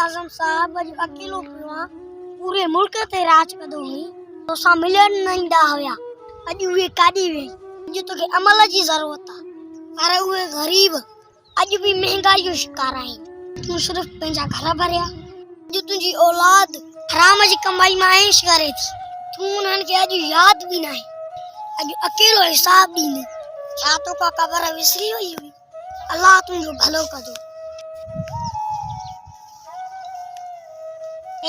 आज़म साहब अॼु अकेलो पियो आहे, पूरे मुल्क ते राज कंदो हुई, तोसां मिलण न ईंदा हुया। अॼु उहे काॾे वई? अॼु तोखे अमल जी ज़रूरत आहे, पर उहे ग़रीब अॼु बि महांगाई जो शिकार आहिनि। तूं सिर्फ़ पंहिंजा घर भरिया। अॼु तुंहिंजी औलाद हराम जी कमाई मां ऐश करे थी, तूं उन्हनि खे अॼु यादि बि न आहे। अॼु अकेलो हिसाब ॾींदे, छा तोखां क़बर विसरी वई हुई? अलाह तुंहिंजो भलो कंदो।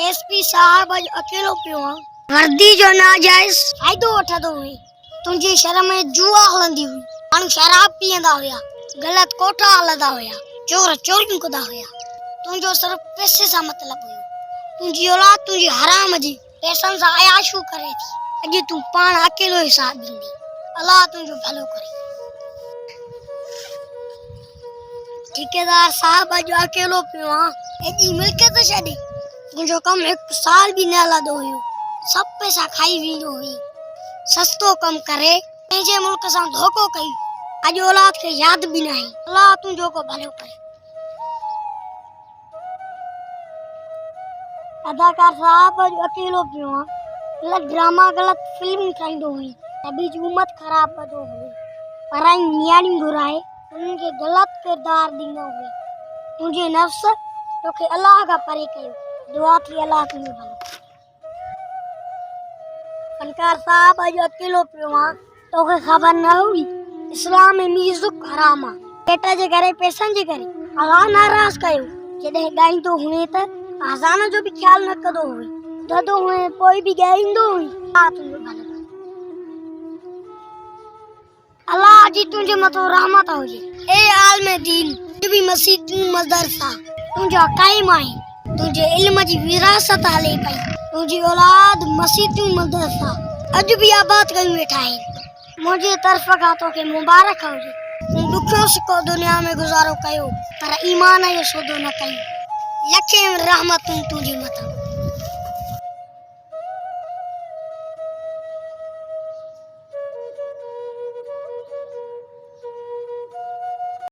एसपी साहब अॼु अकेलो पियो आहे, वर्दी जो नाजायज़ फ़ाइदो वठंदो हुई। तुंहिंजे शहर में जुआ हलंदी हुई, माण्हू शराब पीअंदा हुया, ग़लति कोठा हलंदा हुया, चोर चोरियूं कंदा हुया। तुंहिंजो सिर्फ़ पैसे सां मतिलबु हुयो। तुंहिंजी औलाद तुंहिंजी हराम जी पैसनि सां अयाशू करे थी। अॼु तूं पाण अकेलो हिसाब ॾींदी। अलाह तुंहिंजो भलो करे। ठेकेदार साहब अॼु अकेलो पियो आहे, एॾी मिल्कियत छॾे। तुंहिंजो कमु 1 साल बि न हलंदो हुयो, सभु पैसा खाई वेंदो हुई। सस्तो कमु करे पंहिंजे मुल्क सां धोखो कई, अॼु औलाद खे यादि बि न आहे। अलाह तुंहिंजो को भलो करे। अदाकार साहब अॼु अकेलो पियो आहे, ग़लति ड्रामा ग़लति फिल्म ठाहींदो हुई, सभी जी उम्मत ख़राब कंदो हुई, पराई नियाणियूं घुराए उन्हनि खे ग़लति किरदार ॾींदो हुई। तुंहिंजे नफ़्स तोखे अलाह खां परे कयो। दुआ थी अलाह तुंहिंजो भलो। फनकार साहब अॼु अकेलो पियो आहे, तोखे ख़बर न हुई इस्लाम में म्यूज़िक हराम आहे। पेट जे करे, पैसनि जे करे अलाह नाराज़ कयो। जॾहिं ॻाईंदो हुए त आज़ान जो बि ख्यालु न कंदो हुई, ॿुधंदो हुए पोइ बि ॻाईंदो हुई। अलाह जी तुंहिंजे मथां रहमत हुजे। ए आलम दीन, बि मस्जिदूं मदरसा तुंहिंजा क़ाइम आहिनि, तुंहिंजे इल्म जी विरासत हले पई। तुंहिंजी औलाद मस्जिदूं मदरसा अॼु बि आबाद कयूं वेठा आहिनि। मुंहिंजे तरफ़ खां तोखे मुबारक हुजे। तूं ॾुखियो सिको दुनिया में गुज़ारो कयो, पर ईमान जो सौदो न कयो। लखे रहमतूं तुंहिंजे मथां।